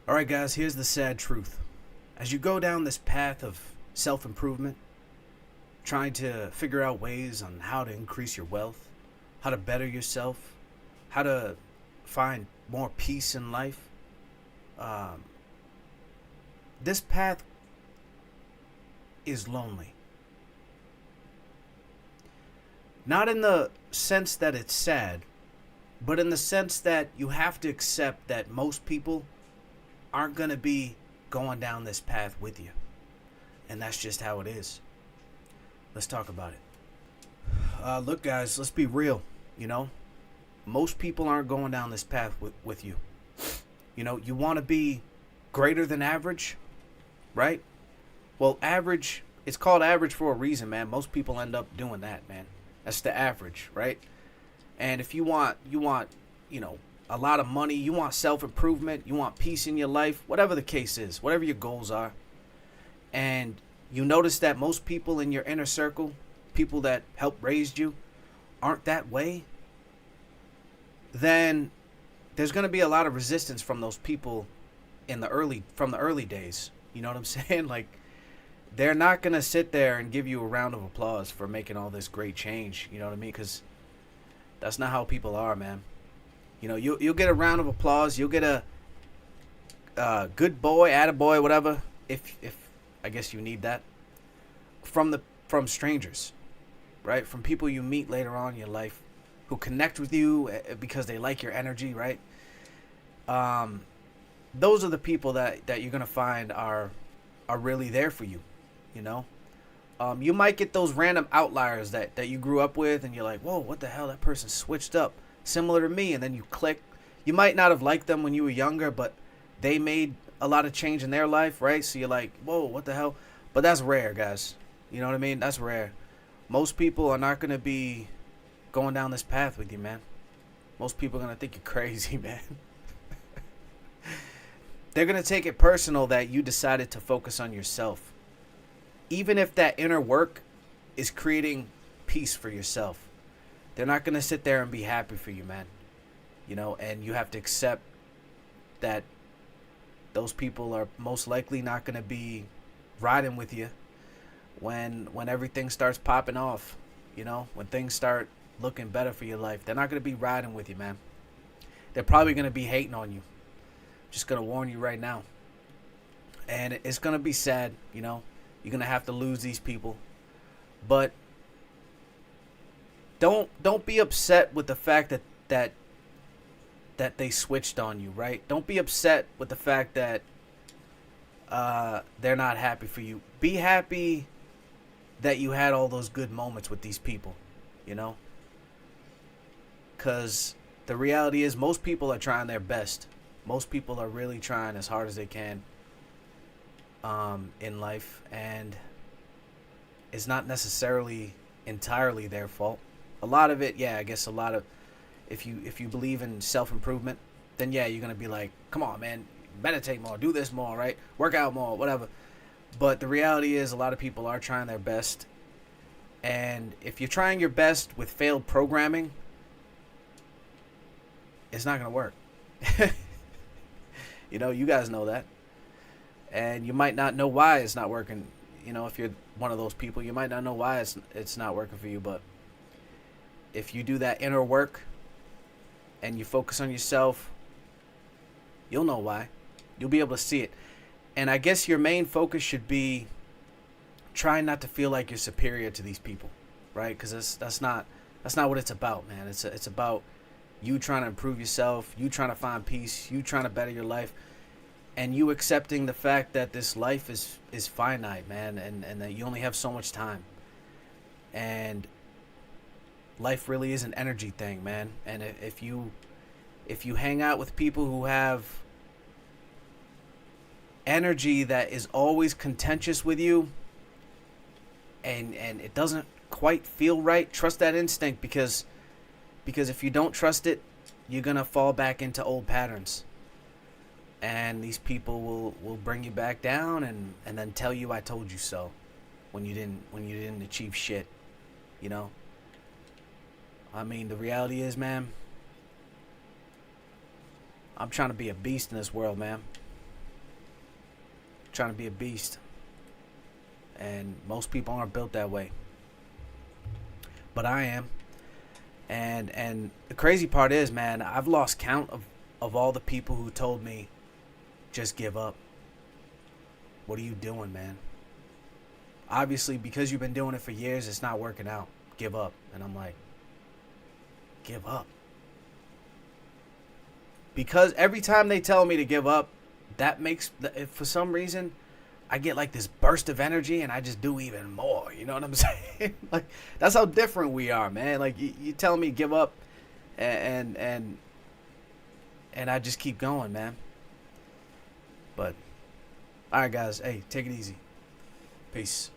Alright, guys, here's the sad truth. As you go down this path of self improvement, trying to figure out ways on how to increase your wealth, how to better yourself, how to find more peace in life, um, this path is lonely. Not in the sense that it's sad, but in the sense that you have to accept that most people aren't going to be going down this path with you. And that's just how it is. Let's talk about it. Look, guys, let's be real. You know, most people aren't going down this path with you. You know, you want to be greater than average, right? Well, average, it's called average for a reason, man. Most people end up doing that, man. That's the average, right? And if you want, you know, a lot of money, you want self-improvement, you want peace in your life, whatever the case is, whatever your goals are, and you notice that most people in your inner circle, people that helped raise you, aren't that way, then there's going to be a lot of resistance from those people from the early days. You know what I'm saying? Like, they're not going to sit there and give you a round of applause for making all this great change. You know what I mean? Because that's not how people are, man. You know, you'll get a round of applause. You'll get a good boy, attaboy, whatever. If I guess you need that from strangers, right? From people you meet later on in your life, who connect with you because they like your energy, right? Those are the people that you're gonna find are really there for you. You know, you might get those random outliers that you grew up with, and you're like, whoa, what the hell? That person switched up, similar to me, and then you click. You might not have liked them when you were younger, but they made a lot of change in their life, right? So you're like, whoa, what the hell? But that's rare, guys. You know what I mean? That's rare. Most people are not going to be going down this path with you, man. Most people are going to think you're crazy, man. They're going to take it personal that you decided to focus on yourself. Even if that inner work is creating peace for yourself, they're not going to sit there and be happy for you, man. You know, and you have to accept that those people are most likely not going to be riding with you when everything starts popping off. You know, when things start looking better for your life, they're not going to be riding with you, man. They're probably going to be hating on you. Just going to warn you right now. And it's going to be sad, you know. You're going to have to lose these people. But don't be upset with the fact that they switched on you, right? Don't be upset with the fact that they're not happy for you. Be happy that you had all those good moments with these people, you know? Because the reality is most people are trying their best. Most people are really trying as hard as they can in life, and it's not necessarily entirely their fault. A lot of it, yeah, I guess a lot of, if you believe in self-improvement, then yeah, you're going to be like, come on, man, meditate more, do this more, right? Work out more, whatever. But the reality is a lot of people are trying their best. And if you're trying your best with failed programming, it's not going to work. You know, you guys know that. And you might not know why it's not working. You know, if you're one of those people, you might not know why it's not working for you. But if you do that inner work and you focus on yourself, you'll know why. You'll be able to see it. And I guess your main focus should be trying not to feel like you're superior to these people, right? Because that's not what it's about, man. It's about you trying to improve yourself, you trying to find peace, you trying to better your life, and you accepting the fact that this life is finite, man, and that you only have so much time. And life really is an energy thing, man. And if you hang out with people who have energy that is always contentious with you, and it doesn't quite feel right, trust that instinct, because if you don't trust it, you're gonna fall back into old patterns, and these people will bring you back down and then tell you I told you so when you didn't achieve shit, you know. I mean, the reality is, man, I'm trying to be a beast in this world, man. trying to be a beast. And most people aren't built that way. But I am. And the crazy part is, man, I've lost count of all the people who told me, just give up. What are you doing, man? Obviously, because you've been doing it for years, it's not working out. Give up. And I'm like, give up. Because every time they tell me to give up, that makes, for some reason, I get like this burst of energy and I just do even more. You know what I'm saying? Like, that's how different we are, man. Like, you telling me give up and I just keep going, man. But, all right, guys. Hey, take it easy. Peace.